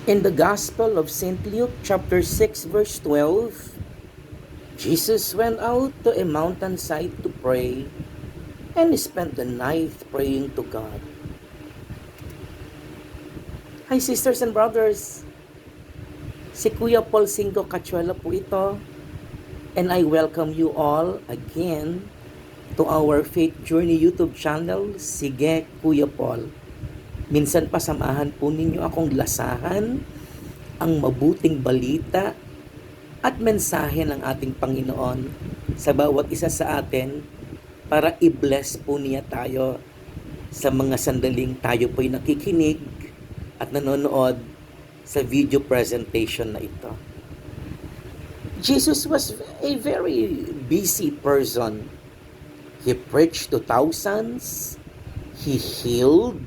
In the Gospel of St. Luke, chapter 6, verse 12, Jesus went out to a mountainside to pray and spent the night praying to God. Hi sisters and brothers, si Kuya Paul Cinco Cachuela po ito, and I welcome you all again to our Faith Journey YouTube channel, Sige Kuya Paul. Minsan pa samahan po ninyo akong lasahan ang mabuting balita at mensahe ng ating Panginoon sa bawat isa sa atin para i-bless po niya tayo sa mga sandaling tayo po'y nakikinig at nanonood sa video presentation na ito. Jesus was a very busy person. He preached to thousands, he healed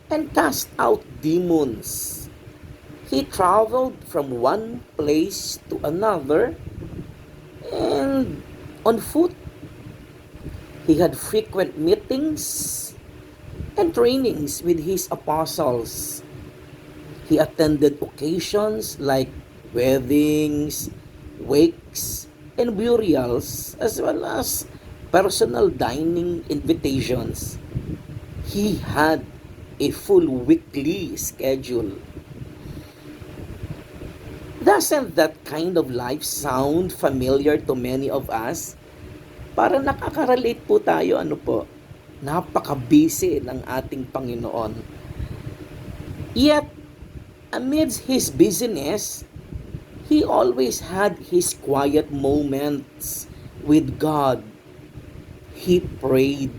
and cast out demons. He traveled from one place to another and on foot. He had frequent meetings and trainings with his apostles. He attended occasions like weddings, wakes, and burials, as well as personal dining invitations. He had a full weekly schedule. Doesn't that kind of life sound familiar to many of us? Para nakaka-relate po tayo, ano po? Napaka-busy ng ating Panginoon. Yet, amidst his busyness, he always had his quiet moments with God. He prayed.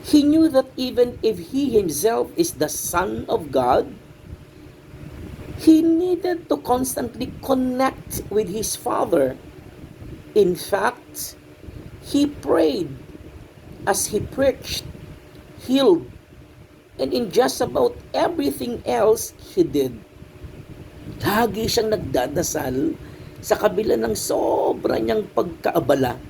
He knew that even if he himself is the Son of God, he needed to constantly connect with his Father. In fact, he prayed as he preached, healed, and in just about everything else he did. Lagi siyang nagdadasal sa kabila ng sobra niyang pagkaabala.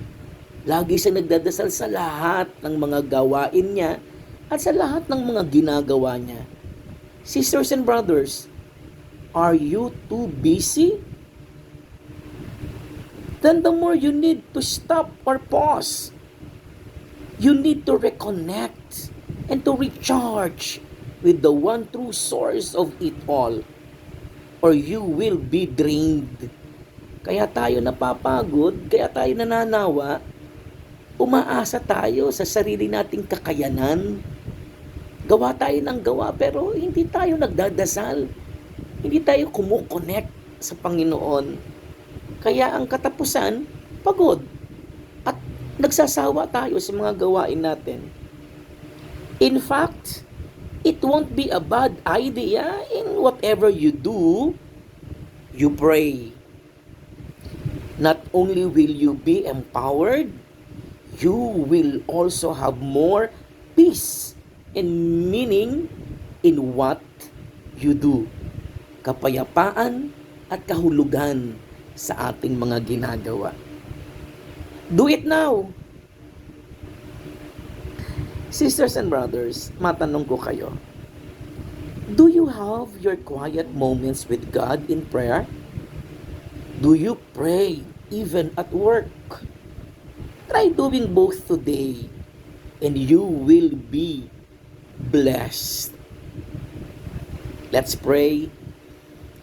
Lagi siyang nagdadasal sa lahat ng mga gawain niya at sa lahat ng mga ginagawa niya. Sisters and brothers, are you too busy? Then the more you need to stop or pause. You need to reconnect and to recharge with the one true source of it all, or you will be drained. Kaya tayo napapagod, kaya tayo nananawa, umaasa tayo sa sarili nating kakayanan. Gawa tayo ng gawa pero hindi tayo nagdadasal. Hindi tayo kumukonect sa Panginoon. Kaya ang katapusan, pagod. At nagsasawa tayo sa mga gawain natin. In fact, it won't be a bad idea in whatever you do, you pray. Not only will you be empowered, you will also have more peace and meaning in what you do. Kapayapaan at kahulugan sa ating mga ginagawa. Do it now! Sisters and brothers, matanong ko kayo, do you have your quiet moments with God in prayer? Do you pray even at work? Try doing both today and you will be blessed. Let's pray.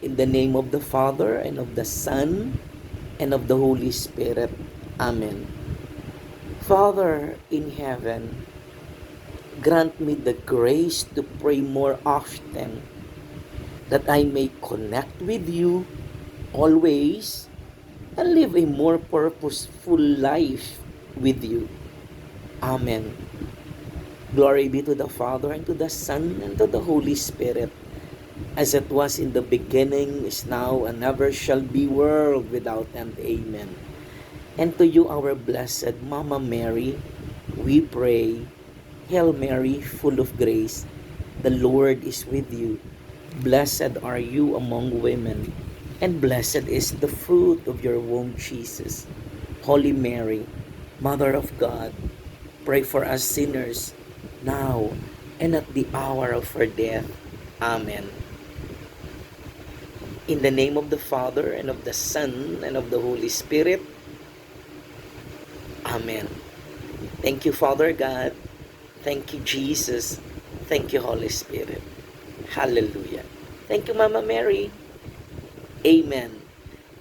In the name of the Father, and of the Son, and of the Holy Spirit. Amen. Father in heaven, grant me the grace to pray more often, that I may connect with you always, and live a more purposeful life with you. Amen. Glory be to the Father, and to the Son, and to the Holy Spirit, as it was in the beginning, is now, and ever shall be, world without end. Amen. And to you, our blessed Mama Mary, we pray. Hail Mary, full of grace, the Lord is with you. Blessed are you among women, and blessed is the fruit of your womb, Jesus. Holy Mary, Mother of God, pray for us sinners, now and at the hour of our death. Amen. In the name of the Father, and of the Son, and of the Holy Spirit. Amen. Thank you, Father God. Thank you, Jesus. Thank you, Holy Spirit. Hallelujah. Thank you, Mama Mary. Amen.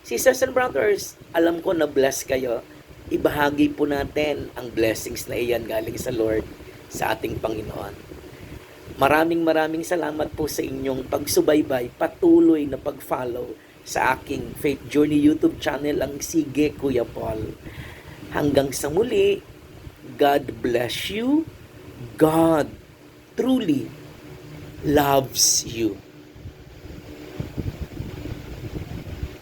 Sisters and brothers, alam ko na bless kayo. Ibahagi po natin ang blessings na iyan galing sa Lord, sa ating Panginoon. Maraming salamat po sa inyong pagsubaybay, patuloy na pag-follow sa aking Faith Journey YouTube channel, ang Sige Kuya Paul. Hanggang sa muli, God bless you. God truly loves you.